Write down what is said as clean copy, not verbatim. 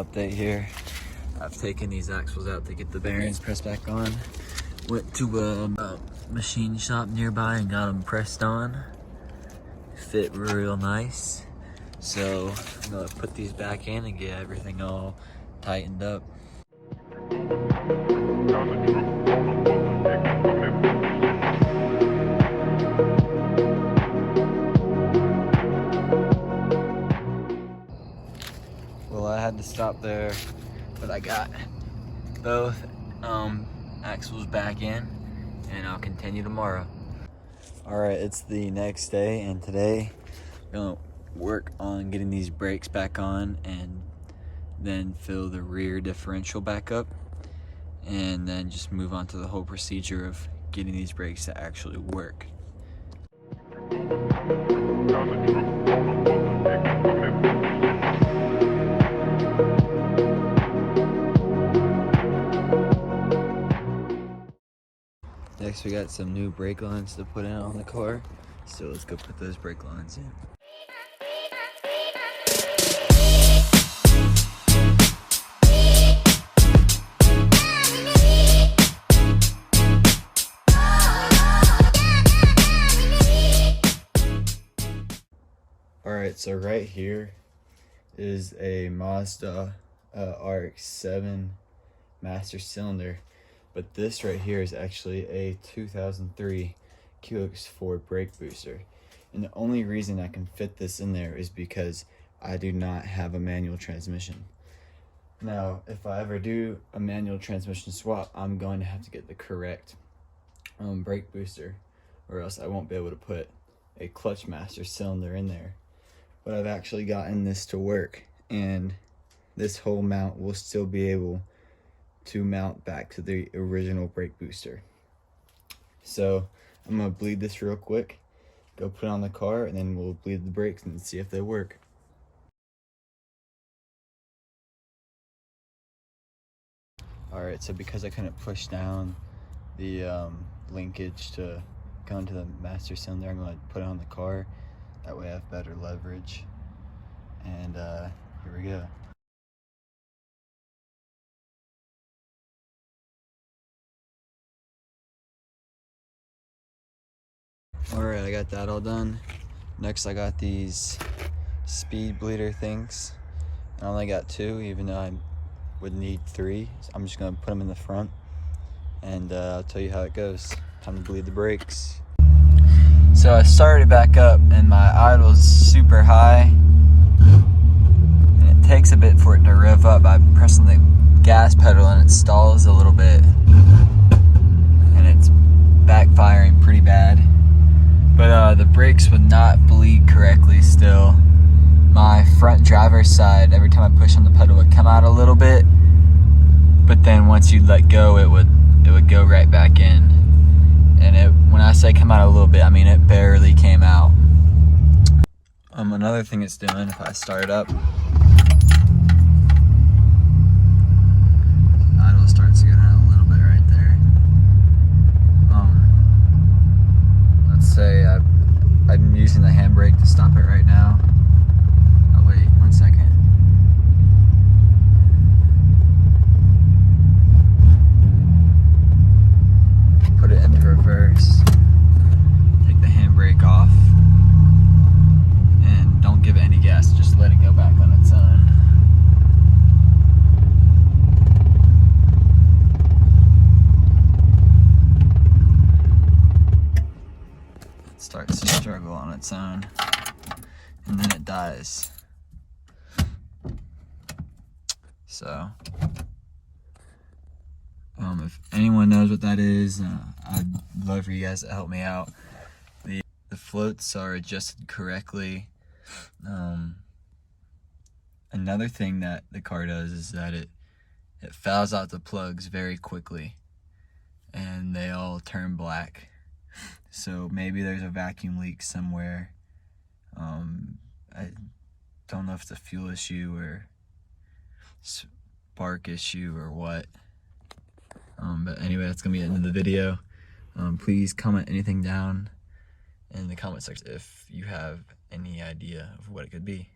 update here. I've taken these axles out to get the bearings pressed back on. Went to a machine shop nearby and got them pressed on. Fit real nice. So I'm gonna put these back in and get everything all tightened up. Well, I had to stop there, but I got both axles back in, and I'll continue tomorrow. All right, it's the next day, and today I'm gonna work on getting these brakes back on and then fill the rear differential back up, and then just move on to the whole procedure of getting these brakes to actually work. Next, we got some new brake lines to put in on the car, so let's go put those brake lines in. Alright, so right here is a Mazda Rx7 master cylinder, but this right here is actually a 2003 QX4 brake booster. And the only reason I can fit this in there is because I do not have a manual transmission. Now, if I ever do a manual transmission swap, I'm going to have to get the correct brake booster, or else I won't be able to put a clutch master cylinder in there. But I've actually gotten this to work, and this whole mount will still be able to mount back to the original brake booster. So I'm gonna bleed this real quick, go put it on the car, and then we'll bleed the brakes and see if they work. Alright, so because I couldn't push down the linkage to go into the master cylinder, I'm gonna put it on the car. That way I have better leverage. And here we go. Alright, I got that all done. Next I got these speed bleeder things. I only got 2, even though I would need 3. So I'm just gonna put them in the front, and I'll tell you how it goes. Time to bleed the brakes. So I started back up, and my idle's super high, and it takes a bit for it to rev up. I'm pressing the gas pedal and it stalls a little bit, and it's backfiring pretty bad. But the brakes would not bleed correctly still. My front driver's side, every time I push on the pedal, would come out a little bit, but then once you let go, it would go right back in. And when I say come out a little bit, I mean it barely came out. Another thing it's doing, if I start up, idle starts to go down a little bit right there. Let's say I'm using the handbrake to stop it right now. Oh wait, 1 second. Put it into reverse, take the handbrake off, and don't give it any gas, just let it go back on its own. It starts to struggle on its own, and then it dies. So if anyone knows what that is, I'd love for you guys to help me out. The floats are adjusted correctly. Another thing that the car does is that it fouls out the plugs very quickly, and they all turn black. So maybe there's a vacuum leak somewhere. I don't know if it's a fuel issue or spark issue or what. But anyway, that's gonna be the end of the video. Please comment anything down in the comment section if you have any idea of what it could be.